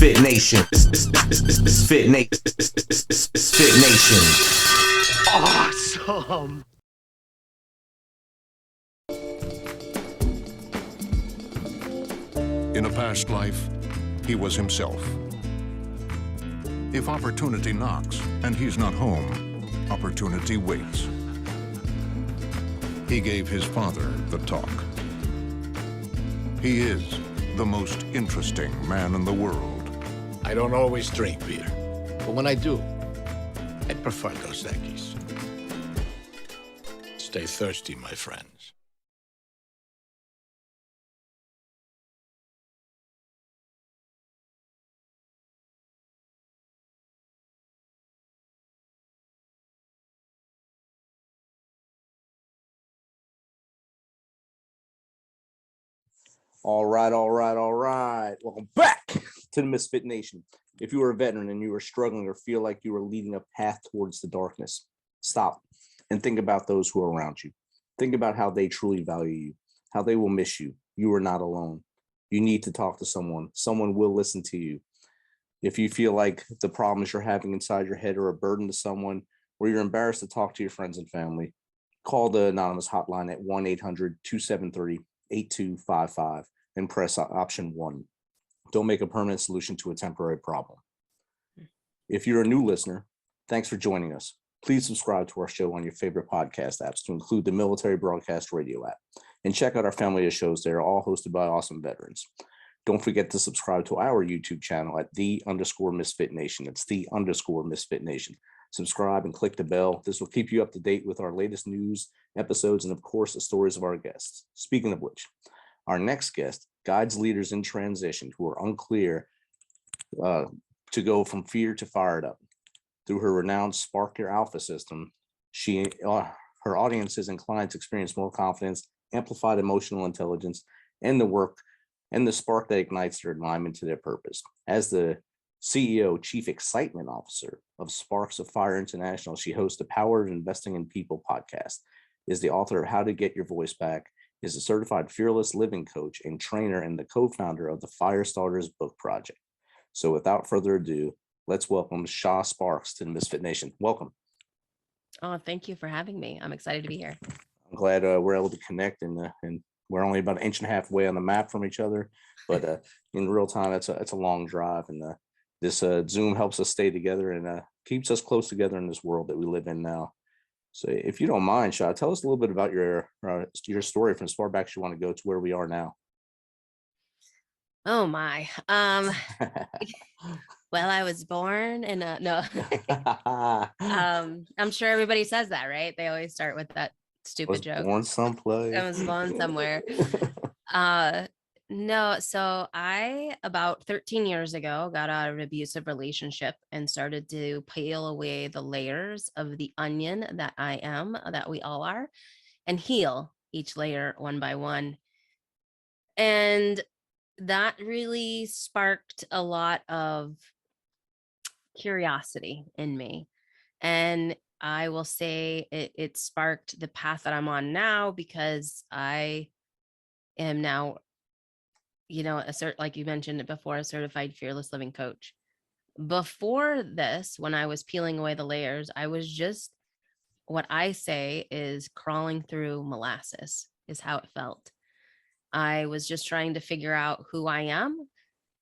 MisFitNation. MisFitNation. Awesome. In a past life, he was himself. If opportunity knocks and he's not home, opportunity waits. He gave his father the talk. He is the most interesting man in the world. I don't always drink beer, but when I do, I prefer Dos Equis. Stay thirsty, my friends. All right. Welcome back to the Misfit Nation. If you are a veteran and you are struggling or feel like you are leading a path towards the darkness, stop and think about those who are around you. Think about how they truly value you, how they will miss you. You are not alone. You need to talk to someone. Someone will listen to you. If you feel like the problems you're having inside your head are a burden to someone, or you're embarrassed to talk to your friends and family, call the anonymous hotline at 1-800-273-8255 and press option 1. Don't make a permanent solution to a temporary problem. If you're a new listener, thanks for joining us. Please subscribe to our show on your favorite podcast apps, to include the Military Broadcast Radio app, and check out our family of shows. They are all hosted by awesome veterans. Don't forget to subscribe to our YouTube channel at _MisFitNation. It's _MisFitNation. Subscribe and click the bell. This will keep you up to date with our latest news, episodes, and of course, the stories of our guests. Speaking of which, our next guest guides leaders in transition who are unclear to go from fear to fired up. Through her renowned Spark Your Alpha system, her audiences and clients experience more confidence, amplified emotional intelligence, and the spark that ignites their alignment to their purpose. As the CEO, Chief Excitement Officer of Sparks of Fire International, she hosts the Power of Investing in People podcast, is the author of How to Get Your Voice Back, is a certified fearless living coach and trainer, and the co-founder of the Fire Starters Book Project. So without further ado, let's welcome Shā Sparks to the Misfit Nation. Welcome. Oh, thank you for having me. I'm excited to be here. I'm glad we're able to connect, and we're only about an inch and a half away on the map from each other, but in real time, it's a long drive, and this Zoom helps us stay together and keeps us close together in this world that we live in now. So if you don't mind, Shā, tell us a little bit about your story from as far back as you want to go to where we are now. Oh my. Well, I was born in no. I'm sure everybody says that, right? They always start with that stupid joke. Born someplace. I was born somewhere. No, so I, about 13 years ago, got out of an abusive relationship and started to peel away the layers of the onion that I am, that we all are, and heal each layer one by one. And that really sparked a lot of curiosity in me. And I will say it sparked the path that I'm on now, because I am now, like you mentioned it before, a certified fearless living coach. Before this, when I was peeling away the layers, I was just, what I say is crawling through molasses is how it felt. I was just trying to figure out who I am,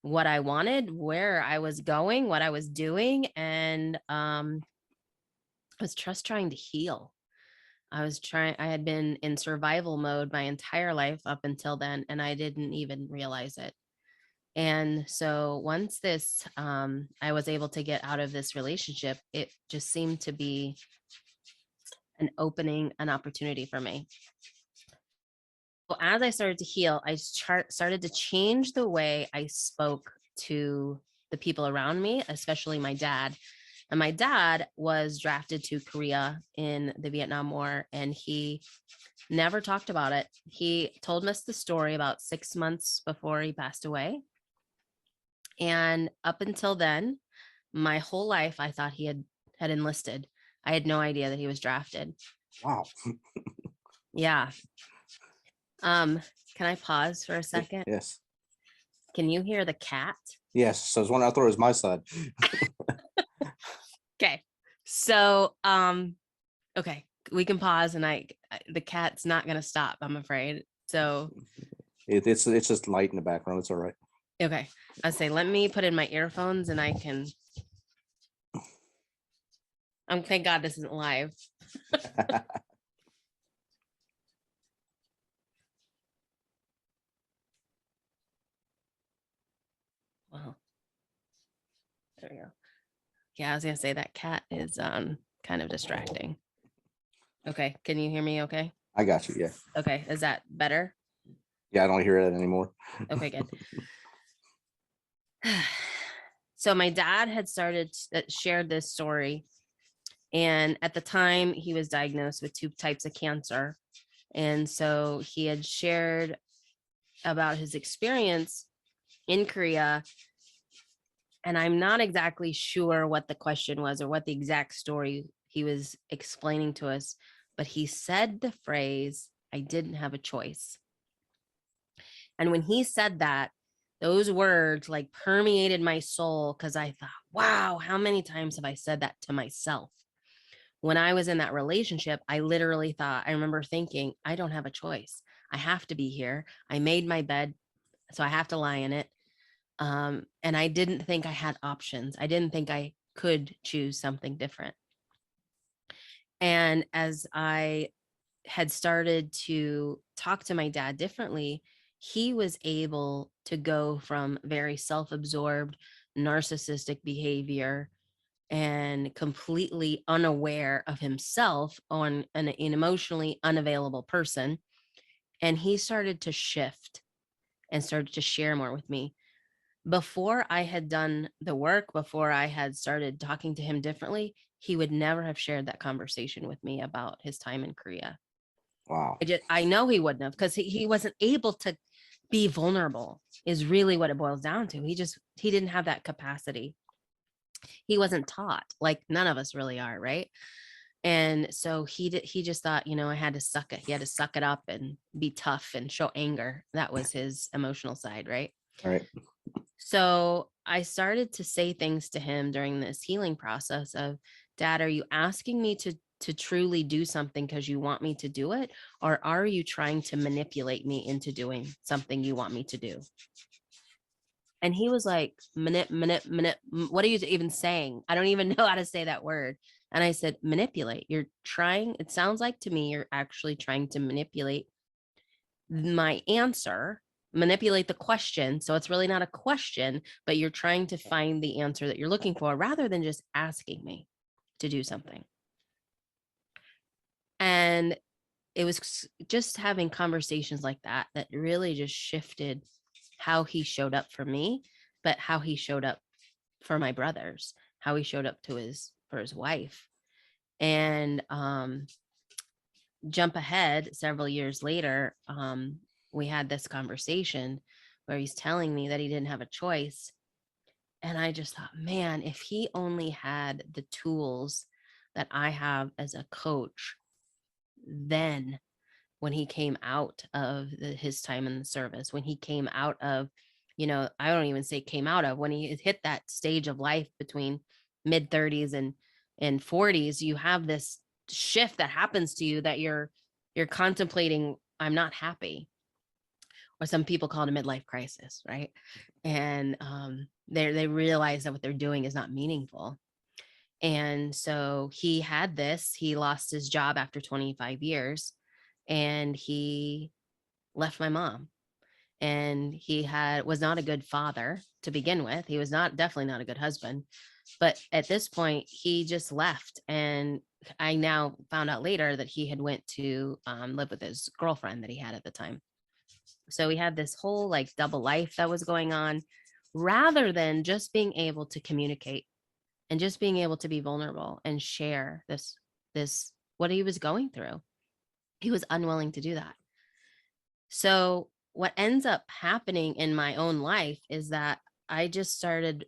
what I wanted, where I was going, what I was doing. And I was just trying to heal. I had been in survival mode my entire life up until then, and I didn't even realize it. And so once I was able to get out of this relationship, it just seemed to be an opening, an opportunity for me. So as I started to heal, I started to change the way I spoke to the people around me, especially my dad. And my dad was drafted to Korea in the Vietnam War, and he never talked about it. He told us the story about 6 months before he passed away. And up until then, my whole life, I thought he had enlisted. I had no idea that he was drafted. Wow. Yeah. Can I pause for a second? Yes. Can you hear the cat? Yes. So I was wondering, I thought it was my side. Okay. So, okay, we can pause and the cat's not going to stop, I'm afraid. So, It's just light in the background. It's all right. okay. I say, let me put in my earphones and I can, thank God this isn't live. Well, there we go. Yeah, I was gonna say that cat is kind of distracting. Okay, can you hear me okay? I got you. Yeah. Okay, is that better? Yeah. I don't hear it anymore. Okay, good. So my dad had shared this story, and at the time he was diagnosed with 2 types of cancer. And so he had shared about his experience in Korea. And I'm not exactly sure what the question was or what the exact story he was explaining to us, but he said the phrase, "I didn't have a choice." And when he said that, those words like permeated my soul, because I thought, wow, how many times have I said that to myself? When I was in that relationship, I literally thought, I remember thinking, I don't have a choice. I have to be here. I made my bed, so I have to lie in it. And I didn't think I had options. I didn't think I could choose something different. And as I had started to talk to my dad differently, he was able to go from very self-absorbed, narcissistic behavior and completely unaware of himself on an emotionally unavailable person. And he started to shift and started to share more with me. Before I had done the work, before I had started talking to him differently, he would never have shared that conversation with me about his time in Korea. Wow. I know he wouldn't have, because he wasn't able to be vulnerable, is really what it boils down to. He didn't have that capacity. He wasn't taught, like none of us really are, right? And so he just thought, I had to suck it. He had to suck it up and be tough and show anger. That was his emotional side, right? All right. So I started to say things to him during this healing process of, Dad, are you asking me to truly do something because you want me to do it? Or are you trying to manipulate me into doing something you want me to do? And he was like, what are you even saying? I don't even know how to say that word. And I said, manipulate. It sounds like to me, you're actually trying to manipulate my answer, manipulate the question. So it's really not a question, but you're trying to find the answer that you're looking for rather than just asking me to do something. And it was just having conversations like that really just shifted how he showed up for me, but how he showed up for my brothers, how he showed up for his wife. And jump ahead several years later, we had this conversation where he's telling me that he didn't have a choice. And I just thought, man, if he only had the tools that I have as a coach, then when he came out of his time in the service, when he came out of, I don't even say came out of, when he hit that stage of life between mid 30s and 40s, you have this shift that happens to you that you're contemplating, I'm not happy. Or some people call it a midlife crisis, right? And they realize that what they're doing is not meaningful. And so he lost his job after 25 years, and he left my mom. And he was not a good father to begin with. He was definitely not a good husband. But at this point, he just left. And I now found out later that he had went to live with his girlfriend that he had at the time. So we had this whole like double life that was going on, rather than just being able to communicate and just being able to be vulnerable and share this what he was going through. He was unwilling to do that. So what ends up happening in my own life is that I just started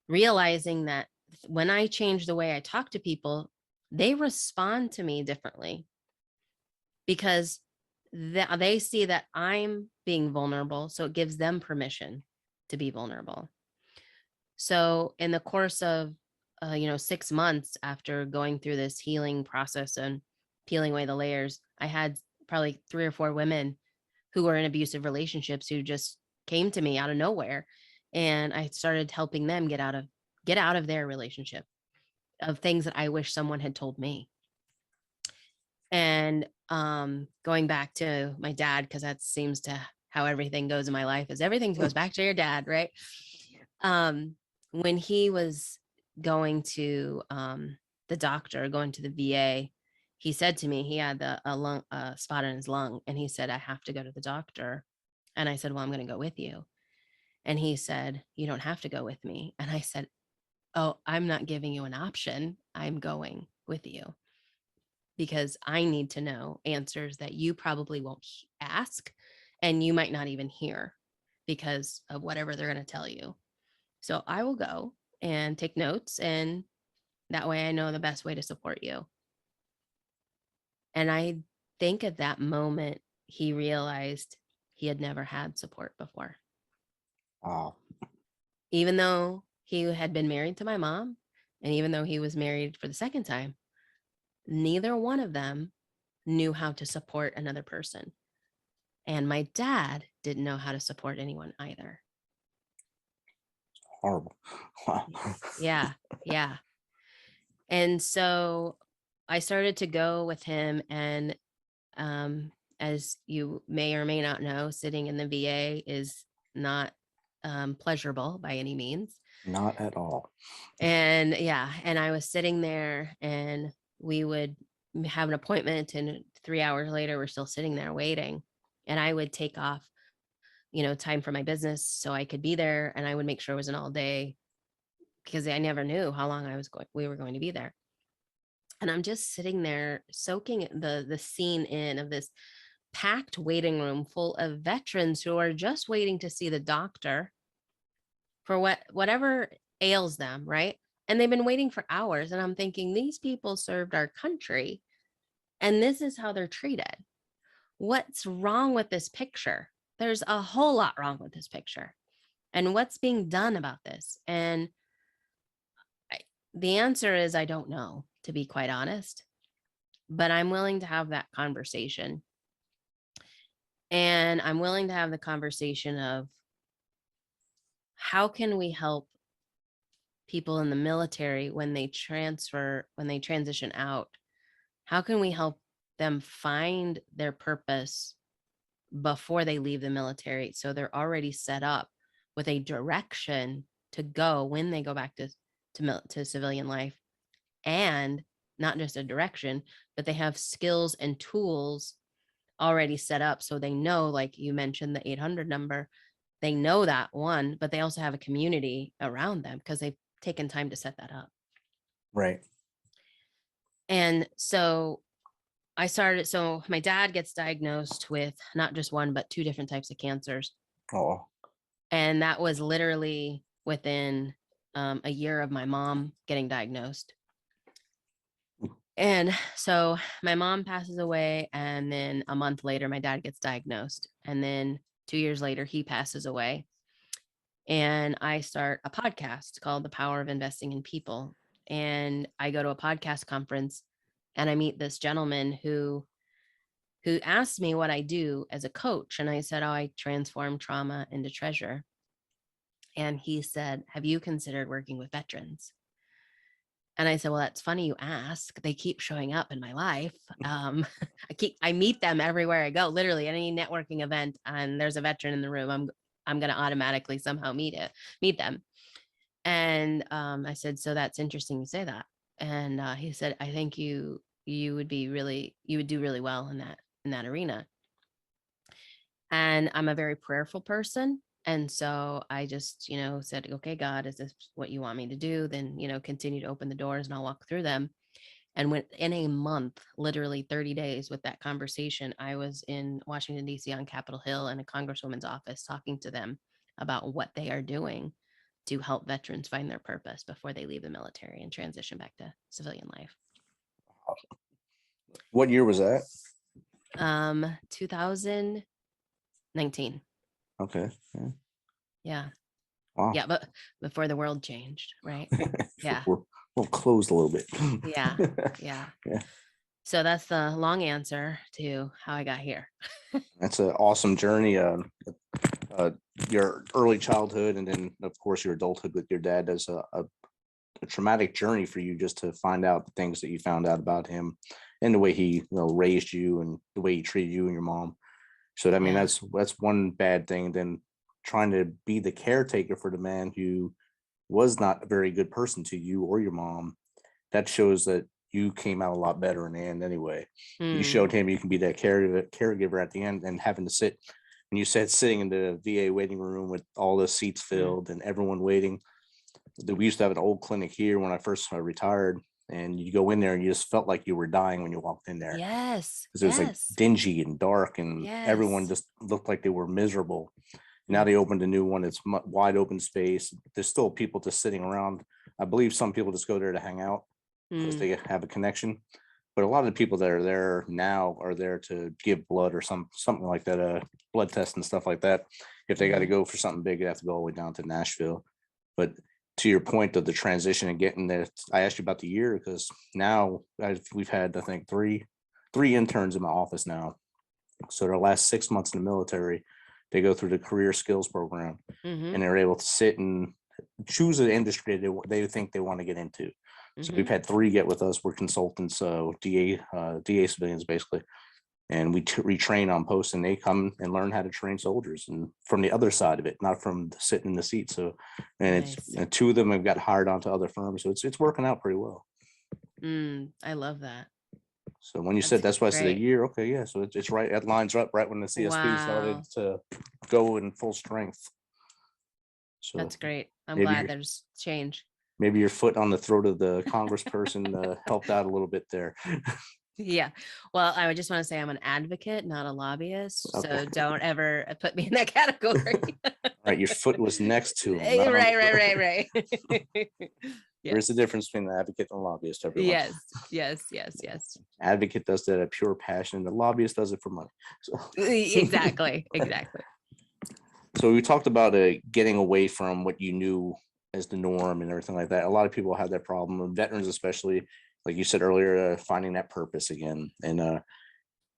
realizing that when I change the way I talk to people, they respond to me differently, because they see that I'm being vulnerable. So it gives them permission to be vulnerable. So in the course of 6 months after going through this healing process and peeling away the layers, I had probably 3 or 4 women who were in abusive relationships who just came to me out of nowhere, and I started helping them get out of their relationship, of things that I wish someone had told me. And going back to my dad, because that seems to how everything goes in my life, is everything goes back to your dad, right? When he was going to the doctor, going to the VA, he said to me he had a spot in his lung, and he said, I have to go to the doctor. And I said, well, I'm going to go with you. And he said, you don't have to go with me. And I said, oh, I'm not giving you an option. I'm going with you because I need to know answers that you probably won't ask, and you might not even hear because of whatever they're going to tell you. So I will go and take notes, and that way I know the best way to support you. And I think at that moment, he realized he had never had support before. Wow. Even though he had been married to my mom, and even though he was married for the second time, neither one of them knew how to support another person. And my dad didn't know how to support anyone either. Horrible. Wow. Yeah. Yeah. And so I started to go with him, and as you may or may not know, sitting in the VA is not pleasurable by any means. Not at all. And I was sitting there, and we would have an appointment, and 3 hours later, we're still sitting there waiting. And I would take off, time for my business so I could be there, and I would make sure it was an all day because I never knew how long we were going to be there. And I'm just sitting there soaking the scene in of this packed waiting room full of veterans who are just waiting to see the doctor for whatever ails them, right? And they've been waiting for hours. And I'm thinking, these people served our country, and this is how they're treated. What's wrong with this picture? There's a whole lot wrong with this picture. And what's being done about this? And the answer is, I don't know, to be quite honest, but I'm willing to have that conversation. And I'm willing to have the conversation of how can we help people in the military when they transition out? How can we help them find their purpose before they leave the military, so they're already set up with a direction to go when they go back to civilian life, and not just a direction, but they have skills and tools already set up, so they know, like you mentioned, the 800 number, they know that one, but they also have a community around them because they've taken time to set that up. Right. And so so my dad gets diagnosed with not just one, but 2 different types of cancers. Oh. And that was literally within a year of my mom getting diagnosed. And so my mom passes away, and then a month later, my dad gets diagnosed. And then 2 years later, he passes away. And I start a podcast called The Power of Investing in People. And I go to a podcast conference, and I meet this gentleman who asked me what I do as a coach. And I said, oh, I transform trauma into treasure. And he said, have you considered working with veterans? And I said, well, that's funny you ask. They keep showing up in my life. I meet them everywhere I go, literally any networking event, and there's a veteran in the room, I'm going to automatically somehow meet them. And I said, so that's interesting you say that. And he said, I think you would do really well in that arena. And I'm a very prayerful person. And so I just, said, okay, God, is this what you want me to do? Then, continue to open the doors, and I'll walk through them. And in a month, literally 30 days with that conversation, I was in Washington, D.C. on Capitol Hill in a congresswoman's office talking to them about what they are doing to help veterans find their purpose before they leave the military and transition back to civilian life. What year was that? 2019. Okay. Yeah. Yeah. Wow. Yeah, but before the world changed, right? Yeah. We're closed a little bit. Yeah. Yeah. Yeah. So that's the long answer to how I got here. That's an awesome journey. Uh, your early childhood and then of course your adulthood with your dad is a traumatic journey for you, just to find out the things that you found out about him and the way he raised you and the way he treated you and your mom. So I mean, Yeah. that's one bad thing. Then trying to be the caretaker for the man who was not a very good person to you or your mom, that shows that you came out a lot better in the end anyway. You Mm, showed him you can be that caregiver at the end, and having to sit, and you said sitting in the VA waiting room with all the seats filled and everyone waiting. We used to have an old clinic here when I first retired, and you go in there and you just felt like you were dying when you walked in there, yes. because it was like Yes. dingy and dark and everyone Yes. just looked like they were miserable. Now Mm, they opened a new one. It's wide open space. There's still people just sitting around. I believe some people just go there to hang out because mm, they have a connection. But a lot of the people that are there now are there to give blood or something like that, blood tests and stuff like that. If they got to mhm. go for something big, they have to go all the way down to Nashville. But to your point of the transition and getting there, I asked you about the year because now we've had, I think, three interns in my office now. So their last 6 months in the military, they go through the career skills program, and Mhm, they're able to sit and choose an industry they think they want to get into. So we've mhm. had 3 get with us. We're consultants, so DA civilians basically, and we retrain on post, and they come and learn how to train soldiers, and from the other side of it, not from sitting in the seat. So, and Nice. 2 of them have got hired onto other firms, so it's working out pretty well. I love that. So when you said, That's that's why I said a great. year, okay, yeah, so it's right. It lines up right when the CSP started Wow. to go in full strength. So That's great. I'm maybe glad your there's change. maybe your foot on the throat of the congressperson helped out a little bit there. Yeah. Well, I would just want to say I'm an advocate, not a lobbyist. Okay, So don't ever put me in that category. all right, your foot was next to him, Right, not on the throat. right. There is Yes. a difference between an advocate and a lobbyist, everyone. Yes. Advocate does that out of pure passion. The lobbyist does it for money. So, Exactly. so we talked about getting away from what you knew as the norm and everything like that. A lot of people have that problem, and veterans especially, like you said earlier, finding that purpose again. And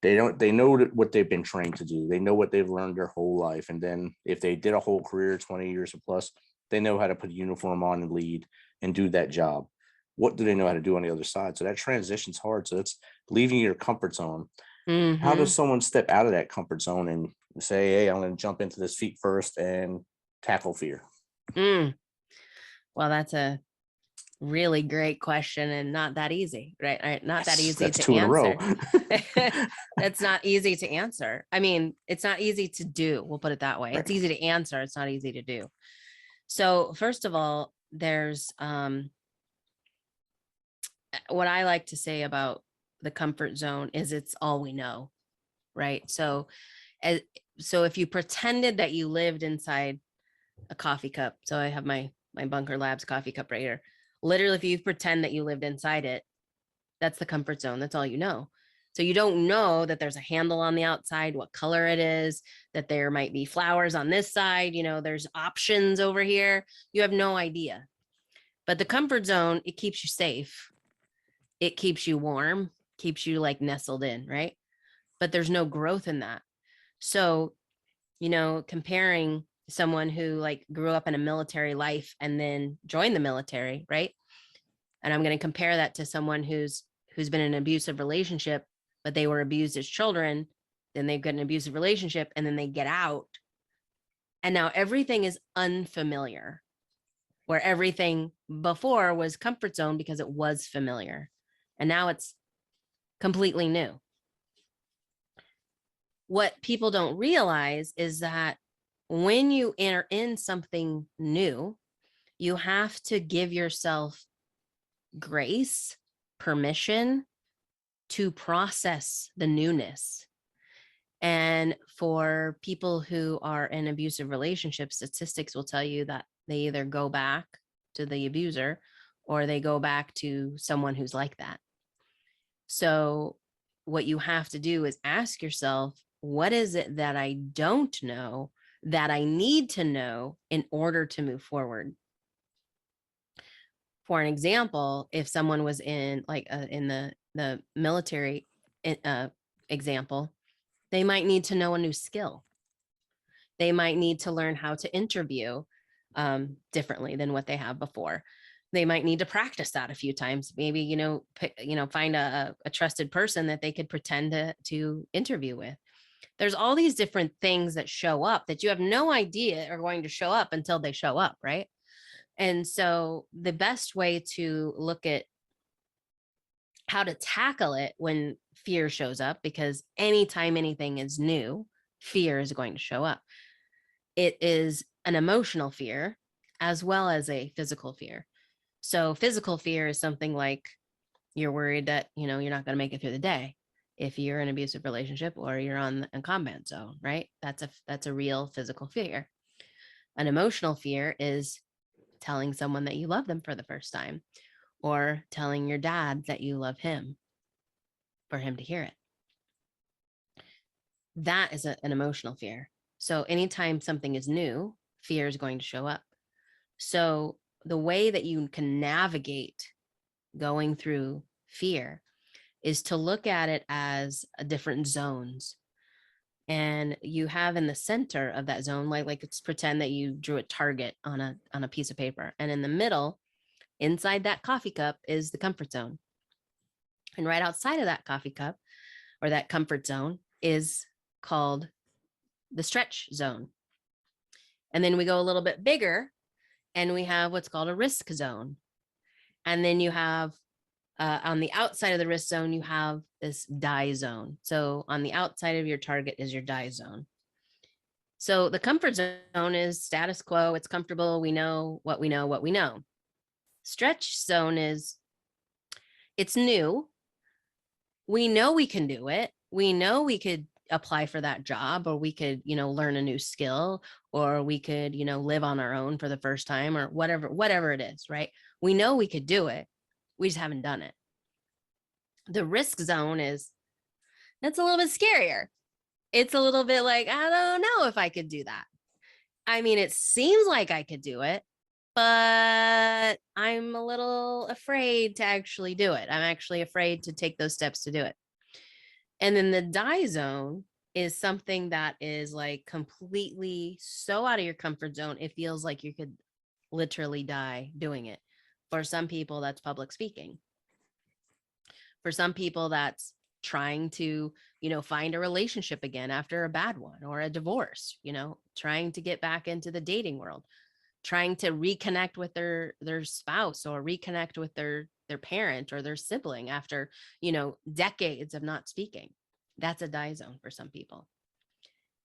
they know what they've been trained to do. They know what they've learned their whole life. And then if they did a whole career, 20 years or plus, they know how to put a uniform on and lead and do that job. What do they know how to do on the other side? So that transition's hard. So it's leaving your comfort zone. How Hmm. does someone step out of that comfort zone and say, hey, I'm going to jump into this feet first and tackle fear? Mm. Well, that's a really great question and not that easy, right? Not that easy That's to 2 in a row. answer. That's not easy to answer. I mean, it's not easy to do. We'll put it that way. It's Right. easy to answer. It's not easy to do. So first of all, there's what I like to say about the comfort zone is it's all we know, right? So as so if you pretended that you lived inside a coffee cup, so I have my Bunker Labs coffee cup right here. Literally, if you pretend that you lived inside it, that's the comfort zone. That's all you know. So you don't know that there's a handle on the outside, what color it is, that there might be flowers on this side, there's options over here. You have no idea. But the comfort zone, it keeps you safe. It keeps you warm, keeps you like nestled in, right? But there's no growth in that. So, comparing someone who like grew up in a military life and then joined the military, right? And I'm going to compare that to someone who's been in an abusive relationship, but they were abused as children, then they've got an abusive relationship and then they get out. And now everything is unfamiliar, where everything before was comfort zone because it was familiar. And now it's completely new. What people don't realize is that when you enter in something new, you have to give yourself grace, permission to process the newness. And for people who are in abusive relationships, statistics will tell you that they either go back to the abuser or they go back to someone who's like that. So what you have to do is ask yourself, what is it that I don't know that I need to know in order to move forward. For an example, if someone was in the military example, they might need to know a new skill. They might need to learn how to interview differently than what they have before. They might need to practice that a few times. Maybe, find a trusted person that they could pretend to interview with. There's all these different things that show up that you have no idea are going to show up until they show up, right? And so the best way to look at how to tackle it when fear shows up, because anytime anything is new, fear is going to show up. It is an emotional fear as well as a physical fear. So physical fear is something like you're worried that, you're not going to make it through the day if you're in an abusive relationship or you're on a combat zone, right? That's a real physical fear. An emotional fear is telling someone that you love them for the first time, or telling your dad that you love him for him to hear it. That is an emotional fear. So anytime something is new, fear is going to show up. So the way that you can navigate going through fear is to look at it as different zones. And you have in the center of that zone, like let's pretend that you drew a target on a piece of paper. And in the middle, inside that coffee cup, is the comfort zone. And right outside of that coffee cup or that comfort zone is called the stretch zone. And then we go a little bit bigger and we have what's called a risk zone. And then you have on the outside of the risk zone, you have this die zone. So on the outside of your target is your die zone. So the comfort zone is status quo. It's comfortable. We know what we know, what we know. Stretch zone is, it's new. We know we can do it. We know we could apply for that job, or we could, learn a new skill, or we could, live on our own for the first time, or whatever it is, right? We know we could do it. We just haven't done it. The risk zone that's a little bit scarier. It's a little bit like, I don't know if I could do that. I mean, it seems like I could do it, but I'm a little afraid to actually do it. I'm actually afraid to take those steps to do it. And then the die zone is something that is like completely so out of your comfort zone. It feels like you could literally die doing it. For some people, that's public speaking. For some people, that's trying to, find a relationship again after a bad one or a divorce, trying to get back into the dating world, trying to reconnect with their spouse or reconnect with their parent or their sibling after, decades of not speaking. That's a die zone for some people.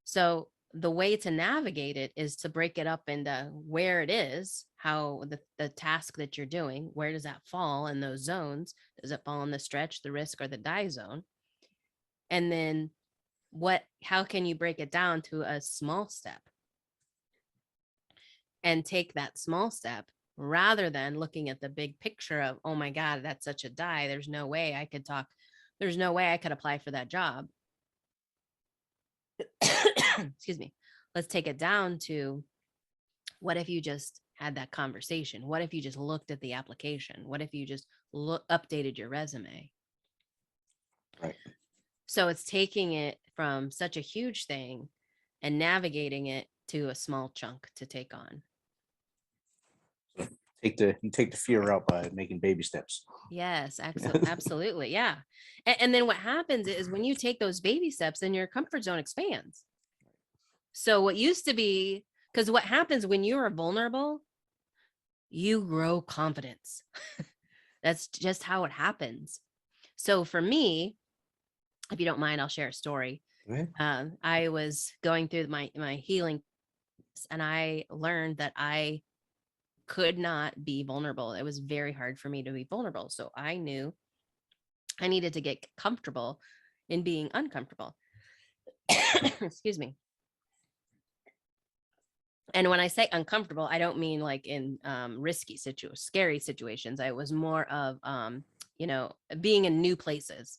So the way to navigate it is to break it up into where it is, how the task that you're doing, where does that fall in those zones? Does it fall in the stretch, the risk, or the die zone? And then how can you break it down to a small step and take that small step rather than looking at the big picture of, oh my God, that's such a die. There's no way I could talk. There's no way I could apply for that job. Excuse me. Let's take it down to, what if you just had that conversation? What if you just looked at the application? What if you just updated your resume? Right. So it's taking it from such a huge thing and navigating it to a small chunk to take on. You take the fear out by making baby steps. Yes, absolutely. Yeah. And then what happens is when you take those baby steps, then your comfort zone expands. So what used to be, because what happens when you are vulnerable, you grow confidence. That's just how it happens. So for me, if you don't mind, I'll share a story. Okay. I was going through my healing, and I learned that I could not be vulnerable. It was very hard for me to be vulnerable. So I knew I needed to get comfortable in being uncomfortable. Excuse me. And when I say uncomfortable, I don't mean like in risky scary situations. I was more of, being in new places.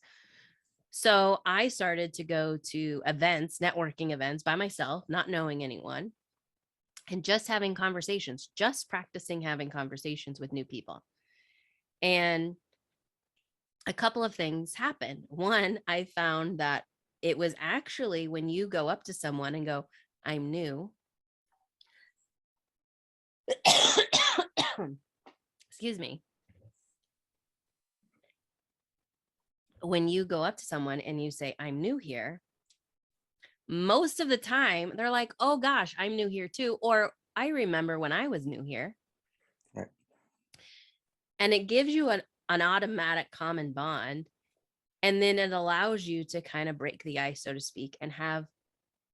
So I started to go to events, networking events by myself, not knowing anyone, and just having conversations, just practicing having conversations with new people. And a couple of things happened. One, I found that it was actually when you go up to someone and go, I'm new. Excuse me. When you go up to someone and you say, I'm new here, most of the time they're like, oh gosh, I'm new here too. Or I remember when I was new here. Right. And it gives you an automatic common bond. And then it allows you to kind of break the ice, so to speak, and have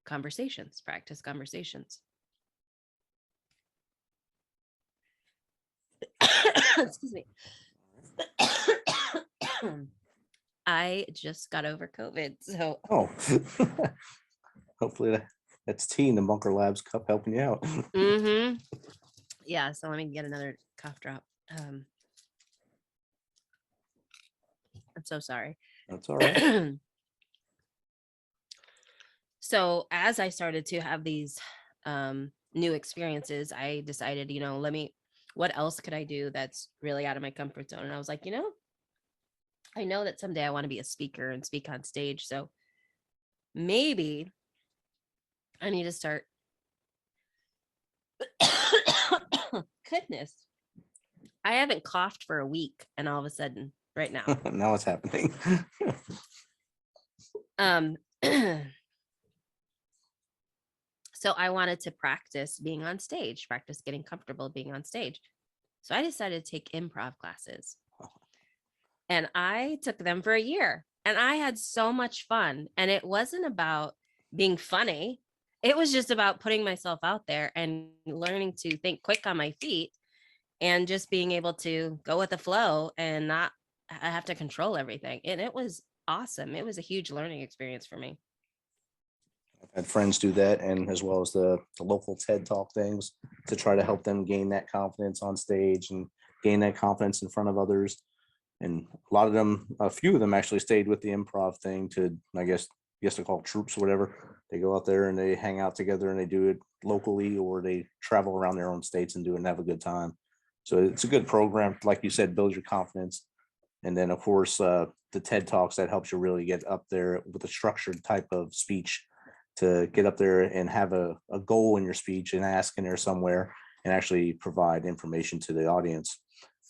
conversations, practice conversations. Excuse me. I just got over COVID. So Oh, hopefully that's tea in the Bunker Labs cup helping you out. yeah, so let me get another cough drop. I'm so sorry. That's all right. So as I started to have these new experiences, I decided, what else could I do that's really out of my comfort zone? And I was like, I know that someday I want to be a speaker and speak on stage. So maybe I need to start. Goodness. I haven't coughed for a week, and all of a sudden, right now. Now it's happening. So I wanted to practice being on stage, practice getting comfortable being on stage. So I decided to take improv classes. And I took them for a year, and I had so much fun. And it wasn't about being funny. It was just about putting myself out there and learning to think quick on my feet and just being able to go with the flow and not have to control everything. And it was awesome. It was a huge learning experience for me. I've had friends do that, and as well as the local TED Talk things to try to help them gain that confidence on stage and gain that confidence in front of others. And a few of them actually stayed with the improv thing to, I guess to call troops or whatever. They go out there and they hang out together and they do it locally, or they travel around their own states and do it and have a good time. So it's a good program. Like you said, build your confidence. And then, of course, the TED Talks, that helps you really get up there with a structured type of speech, to get up there and have a goal in your speech and ask in there somewhere and actually provide information to the audience.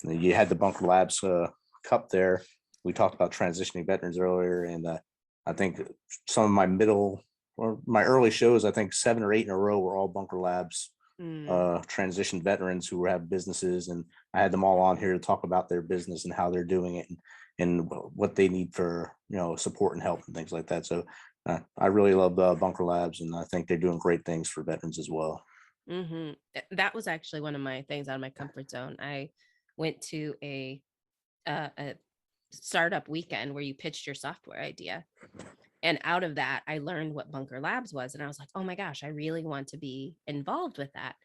And then you had the Bunker Labs Cup there. We talked about transitioning veterans earlier, and I think some of my early shows, I think 7 or 8 in a row, were all Bunker Labs transition veterans who have businesses, and I had them all on here to talk about their business and how they're doing it and what they need for support and help and things like that. So I really love Bunker Labs, and I think they're doing great things for veterans as well. That was actually one of my things out of my comfort zone. I went to a startup weekend where you pitched your software idea. And out of that, I learned what Bunker Labs was. And I was like, oh my gosh, I really want to be involved with that.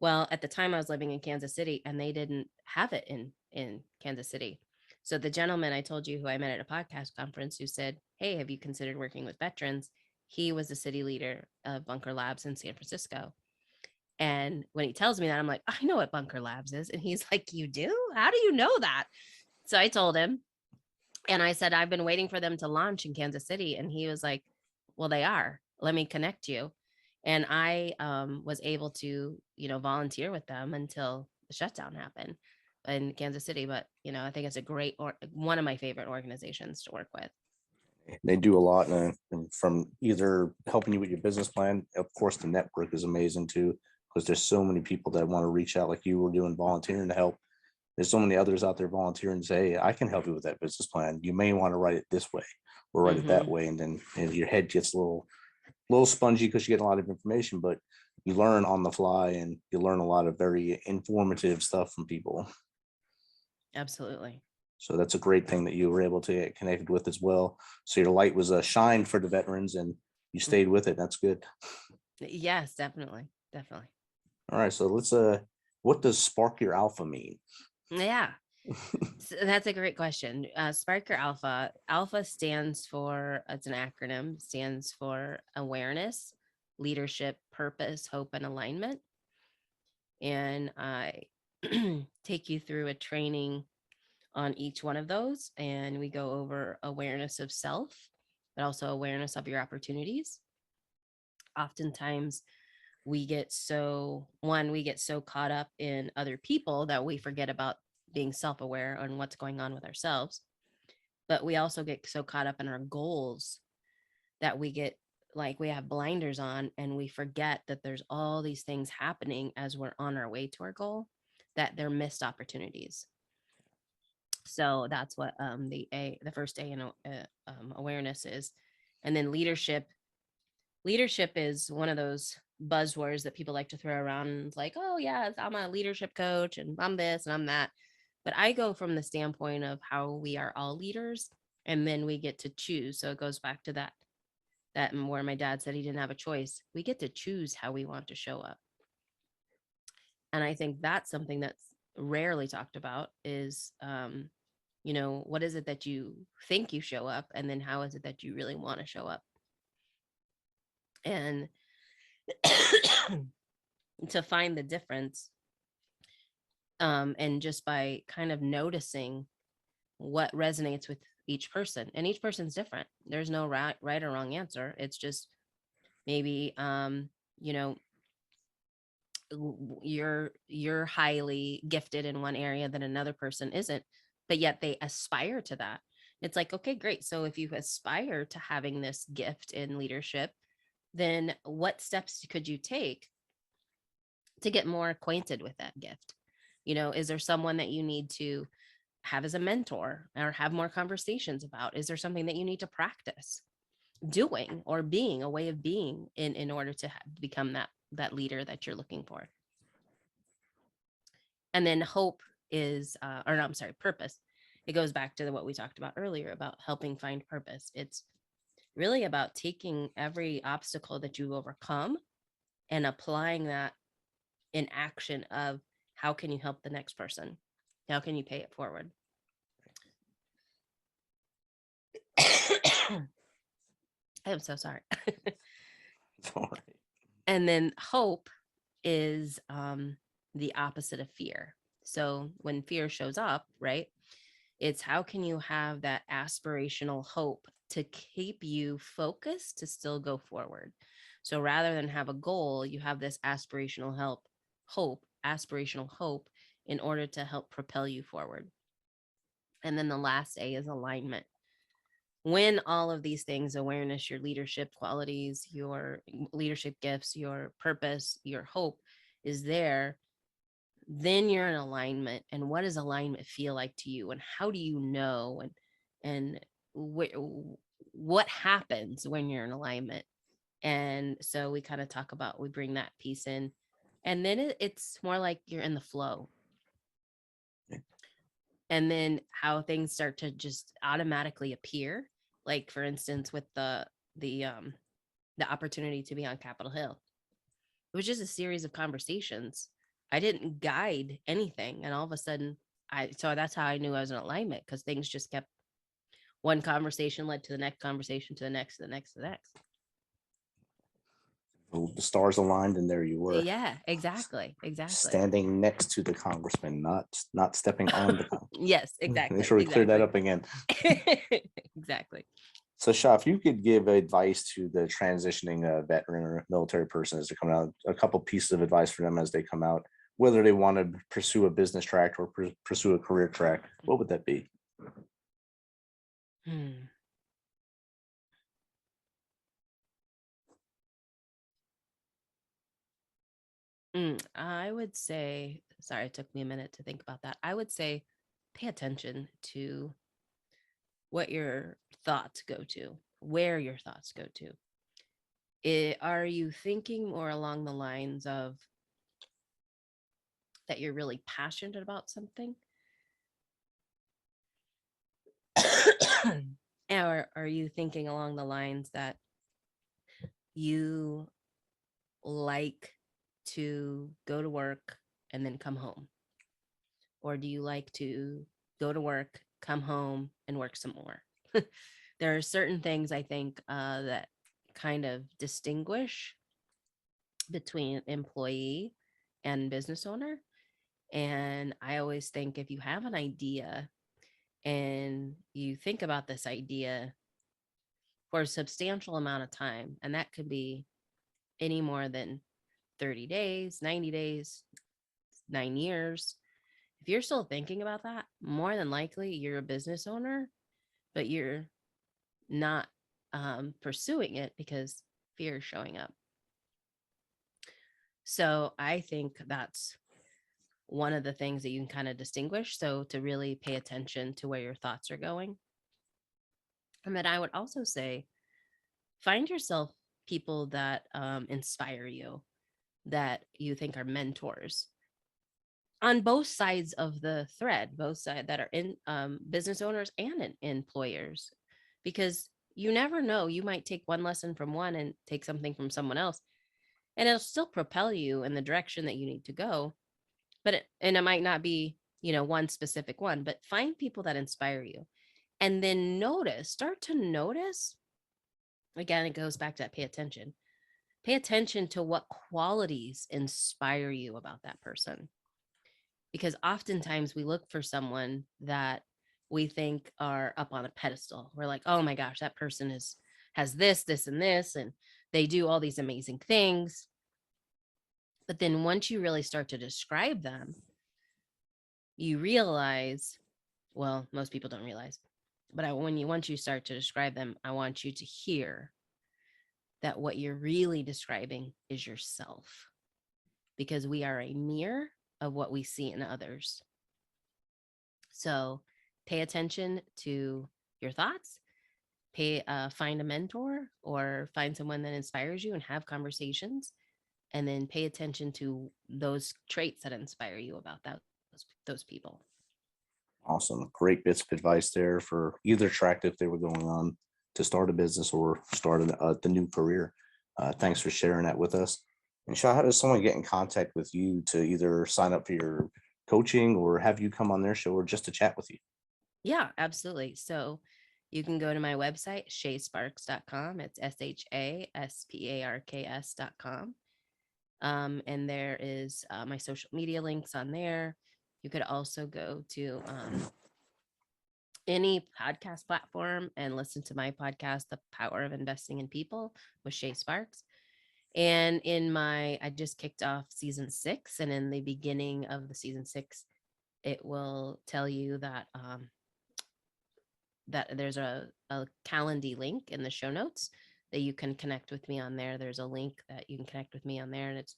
Well, at the time I was living in Kansas City, and they didn't have it in Kansas City. So the gentleman I told you who I met at a podcast conference, who said, hey, have you considered working with veterans? He was the city leader of Bunker Labs in San Francisco. And when he tells me that, I'm like, I know what Bunker Labs is. And he's like, you do? How do you know that? So I told him, and I said, I've been waiting for them to launch in Kansas City. And he was like, well, they are. Let me connect you. And I was able to, volunteer with them until the shutdown happened in Kansas City. But, I think it's a great, one of my favorite organizations to work with. They do a lot, and from either helping you with your business plan. Of course, the network is amazing too, because there's so many people that want to reach out, like you were doing, volunteering to help. There's so many others out there volunteering and say, hey, I can help you with that business plan. You may want to write it this way or write it that way. And then your head gets a little spongy because you get a lot of information, but you learn on the fly, and you learn a lot of very informative stuff from people. Absolutely. So that's a great thing that you were able to get connected with as well. So your light was shined for the veterans, and you stayed with it. That's good. Yes, definitely. Definitely. All right. So let's, what does spark your alpha mean? Yeah. So that's a great question. Spark or Alpha? Alpha stands for, it's an acronym, stands for awareness, leadership, purpose, hope, and alignment. And I take you through a training on each one of those. And we go over awareness of self, but also awareness of your opportunities. Oftentimes, we get so caught up in other people that we forget about being self-aware on what's going on with ourselves. But we also get so caught up in our goals that we get like we have blinders on and we forget that there's all these things happening as we're on our way to our goal, that they're missed opportunities. So that's what the first A in awareness is. And then leadership is one of those buzzwords that people like to throw around, and it's like, oh yeah, I'm a leadership coach and I'm this and I'm that. But I go from the standpoint of how we are all leaders, and then we get to choose. So it goes back to that where my dad said he didn't have a choice. We get to choose how we want to show up. And I think that's something that's rarely talked about is what is it that you think you show up, and then how is it that you really want to show up? And to find the difference, and just by kind of noticing what resonates with each person, and each person's different. There's no right or wrong answer. It's just maybe you're highly gifted in one area that another person isn't, but yet they aspire to that. It's like, okay, great. So if you aspire to having this gift in leadership, then what steps could you take to get more acquainted with that gift? Is there someone that you need to have as a mentor or have more conversations about? Is there something that you need to practice doing or being, a way of being in order to become that leader that you're looking for? And then hope is, purpose. It goes back to what we talked about earlier about helping find purpose. It's really about taking every obstacle that you've overcome and applying that in action of how can you help the next person? How can you pay it forward? I'm so sorry. All right. And then hope is the opposite of fear. So when fear shows up, right, it's how can you have that aspirational hope to keep you focused to still go forward? So rather than have a goal, you have this aspirational hope in order to help propel you forward. And then the last A is alignment. When all of these things, awareness, your leadership qualities, your leadership gifts, your purpose, your hope is there, then you're in alignment. And what does alignment feel like to you? And how do you know? And what happens when you're in alignment? And so we kind of talk about, we bring that piece in. And then it's more like you're in the flow. And then how things start to just automatically appear. Like for instance, with the opportunity to be on Capitol Hill, it was just a series of conversations. I didn't guide anything, and all of a sudden, so that's how I knew I was in alignment, because things just kept, one conversation led to the next conversation, to the next, to the next, to the next. The stars aligned, and there you were. Yeah, exactly. Standing next to the congressman, not stepping on the congressman. Yes, exactly. Make sure we clear that up again. Exactly. So, Shā, if you could give advice to the transitioning veteran or military person as they come out, a couple pieces of advice for them as they come out, whether they want to pursue a business track or pursue a career track, what would that be? I would say, sorry, it took me a minute to think about that. I would say pay attention to what your thoughts go to, where your thoughts go to. Are you thinking more along the lines of that you're really passionate about something? Or are you thinking along the lines that you like to go to work and then come home? Or do you like to go to work, come home, and work some more. There are certain things I think that kind of distinguish between employee and business owner. And I always think if you have an idea and you think about this idea for a substantial amount of time, and that could be any more than 30 days, 90 days, 9 years. If you're still thinking about that, more than likely you're a business owner, but you're not pursuing it because fear is showing up. So I think that's one of the things that you can kind of distinguish. So to really pay attention to where your thoughts are going. And then I would also say, find yourself people that inspire you, that you think are mentors on both sides of the thread, both sides that are in business owners and in employers, because you never know, you might take one lesson from one and take something from someone else, and it'll still propel you in the direction that you need to go. But it might not be, one specific one, but find people that inspire you, and then start to notice. Again, it goes back to that pay attention to what qualities inspire you about that person. Because oftentimes we look for someone that we think are up on a pedestal. We're like, oh my gosh, that person has this, and this, and they do all these amazing things. But then once you really start to describe them, you realize, well, most people don't realize, but once you start to describe them, I want you to hear that what you're really describing is yourself, because we are a mirror of what we see in others. So pay attention to your thoughts, find a mentor or find someone that inspires you and have conversations, and then pay attention to those traits that inspire you about those people. Awesome. Great bits of advice there for either track if they were going on to start a business or start the new career. Thanks for sharing that with us. And Shā, how does someone get in contact with you to either sign up for your coaching or have you come on their show or just to chat with you? Yeah, absolutely. So you can go to my website, ShāSparks.com. It's ShASparks.com. And there is my social media links on there. You could also go to any podcast platform and listen to my podcast, The Power of Investing in People with Shā Sparks. And I just kicked off season 6, and in the beginning of the season 6, it will tell you that that there's a Calendly link in the show notes that you can connect with me on there. There's a link that you can connect with me on there, and it's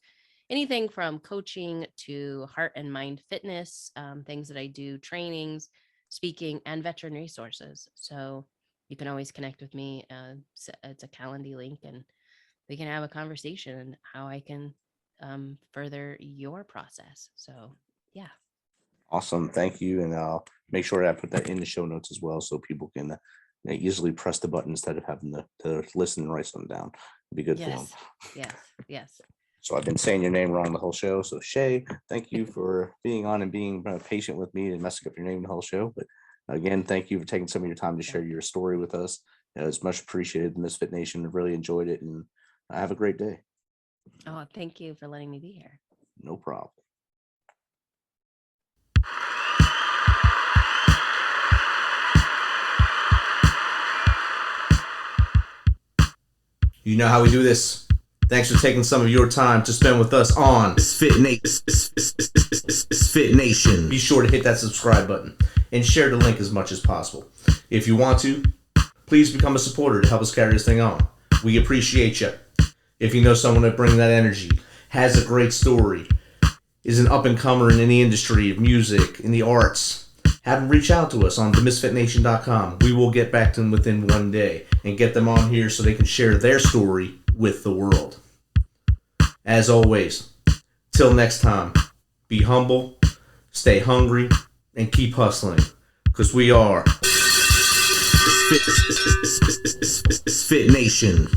anything from coaching to heart and mind fitness, things that I do, trainings, speaking, and veteran resources. So you can always connect with me. It's a Calendly link, and we can have a conversation on how I can further your process. So, yeah. Awesome. Thank you. And I'll make sure that I put that in the show notes as well, so people can easily press the button instead of having to listen and write something down. It'd be good for them. Yes. So I've been saying your name wrong the whole show. So Shā, thank you for being on and being patient with me and messing up your name the whole show. But again, thank you for taking some of your time to share your story with us. It's much appreciated. MisFit Nation really enjoyed it, and have a great day. Oh, thank you for letting me be here. No problem. You know how we do this. Thanks for taking some of your time to spend with us on MisFitNation. Be sure to hit that subscribe button and share the link as much as possible. If you want to, please become a supporter to help us carry this thing on. We appreciate you. If you know someone that brings that energy, has a great story, is an up-and-comer in the industry of music, in the arts, have them reach out to us on MisFitNation.com. We will get back to them within one day and get them on here so they can share their story with the world. As always, till next time, be humble, stay hungry, and keep hustling, because we are MisFit Nation.